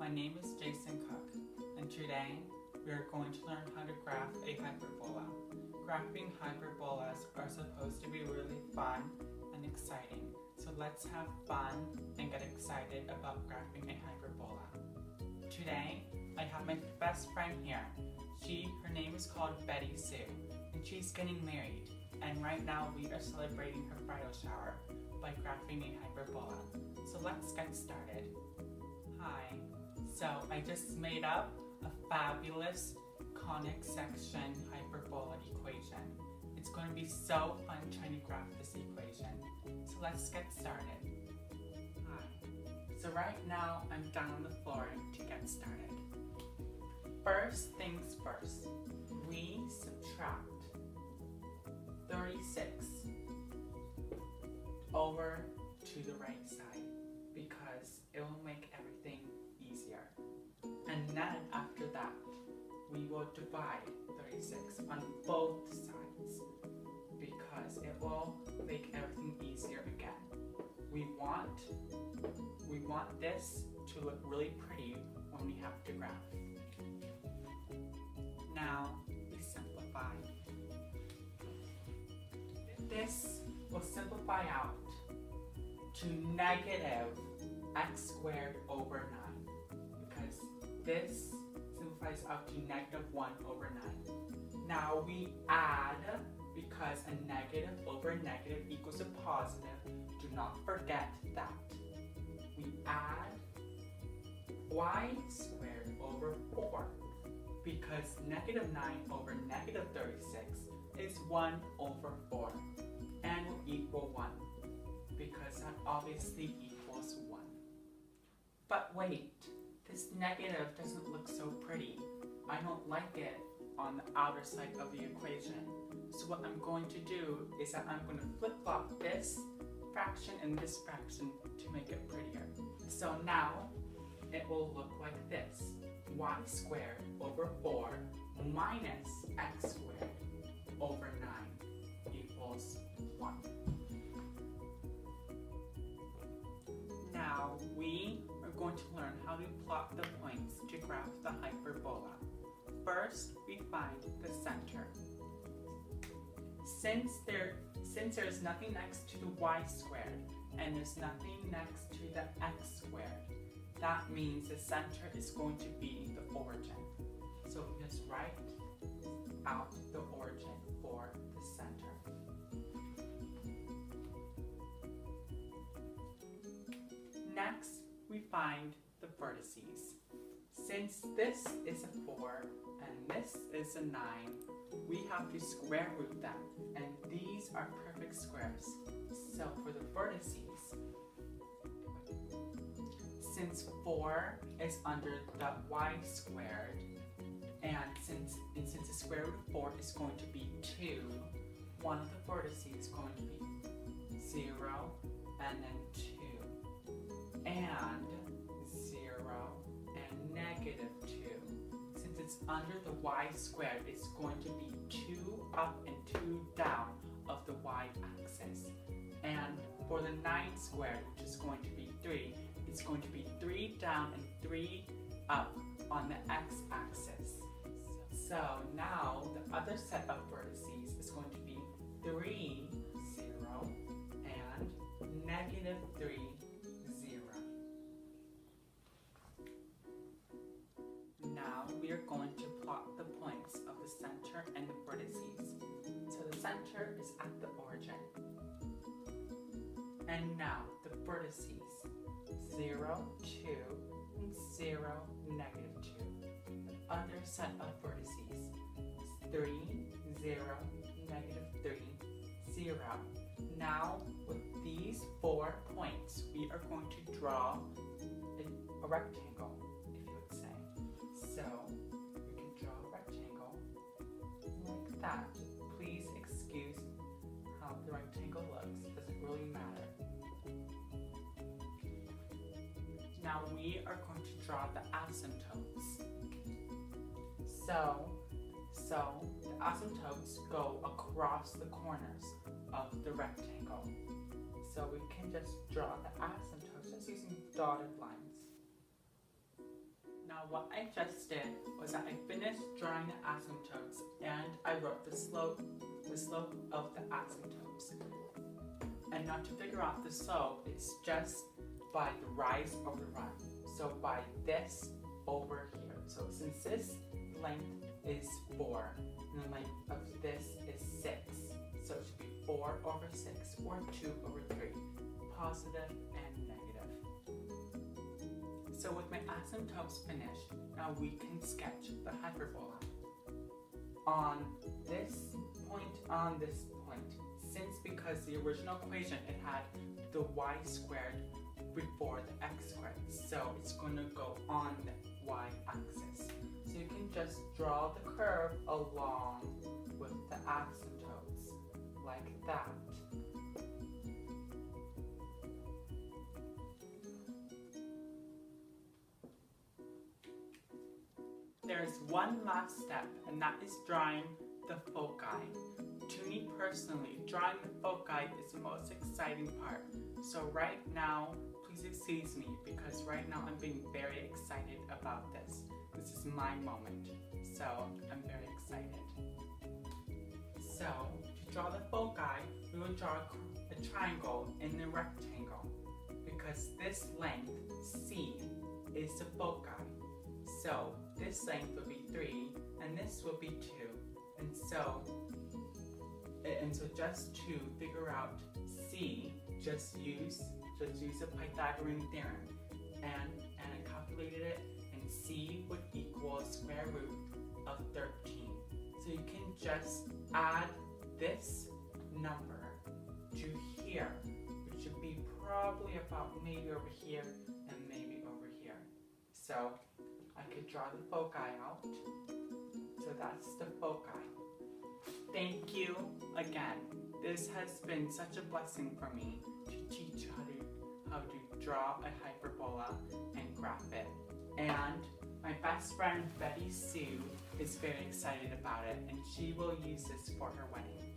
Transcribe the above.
My name is Jason Cook, and today we are going to learn how to graph a hyperbola. Graphing hyperbolas are supposed to be really fun and exciting, so let's have fun and get excited about graphing a hyperbola. Today, I have my best friend here. Her name is called Betty Sue, and she's getting married. And right now we are celebrating her bridal shower by graphing a hyperbola. So let's get started. Hi. So I just made up a fabulous conic section hyperbola equation. It's going to be so fun trying to graph this equation. So let's get started. Hi. So right now I'm down on the floor to get started. First things first, we subtract 36 over to the right side because it will make everything easier. And then after that, we will divide 36 on both sides because it will make everything easier again. We want this to look really pretty when we have to graph. Now we simplify. This will simplify out to negative x squared over 9 because this simplifies out to negative 1 over 9. Now we add because a negative over negative equals a positive. Do not forget that. We add y squared over 4 because negative 9 over negative 36 is 1 over 4 and will equal 1 because that obviously equals 1. But wait, this negative doesn't look so pretty. I don't like it on the outer side of the equation. So what I'm going to do is that I'm going to flip-flop this fraction and this fraction to make it prettier. So now it will look like this. Y squared over 4 minus x squared over 9 equals 1. Now we are going to learn how to plot the points to graph the hyperbola. First, we find the center. Since there's nothing next to the y squared and there's nothing next to the x squared, that means the center is going to be the origin. So just write out the origin for the center. Next, we find the vertices. Since this is a 4 and this is a 9, we have to square root them, and these are perfect squares. So for the vertices, since 4 is under the y squared, and since the square root of 4 is going to be 2, one of the vertices is going to be 0 and then 2 and 0 and negative 2. Since it's under the y squared, it's going to be 2 up and 2 down of the y-axis. And for the 9 squared, which is going to be 3, it's going to be 3 down and 3 up on the x-axis. So now the other set of vertices is going to be 3, 0, and negative 3, 0. Now we are going to plot the points of the center and the vertices. So the center is at the origin. And now the vertices. 0, 2, and 0, negative 2. The other set of vertices is 3, 0, negative 3, 0. Now, with these 4 points, we are going to draw a rectangle, if you would say. So, we can draw a rectangle like that. Please excuse how the rectangle looks. It doesn't really matter. Now we are going to draw the asymptotes. So the asymptotes go across the corners of the rectangle. So we can just draw the asymptotes just using dotted lines. Now what I just did was that I finished drawing the asymptotes and I wrote the slope of the asymptotes. And now to figure out the slope, it's just by the rise over run. So by this over here. So since this length is 4, and the length of this is 6, so it should be 4 over 6 or 2 over 3, positive and negative. So with my asymptotes finished, now we can sketch the hyperbola. On this point, since because the original equation it had the y squared before the x squared, so it's going to go on the y-axis. So you can just draw the curve along with the asymptotes, like that. There's one last step, and that is drawing the foci. To me personally, drawing the foci is the most exciting part. So right now, please excuse me, because right now I'm being very excited about this. This is my moment, so I'm very excited. So, to draw the foci, we will draw a triangle in the rectangle, because this length, C, is the foci. So, this length will be 3, and this will be 2. And so just to figure out C, just use the Pythagorean theorem. And I calculated it, and C would equal square root of 13. So you can just add this number to here, which should be probably about maybe over here and maybe over here. So I could draw the foci out. So that's the foci. Thank you again. This has been such a blessing for me to teach you how to draw a hyperbola and graph it. And my best friend Betty Sue is very excited about it, and she will use this for her wedding.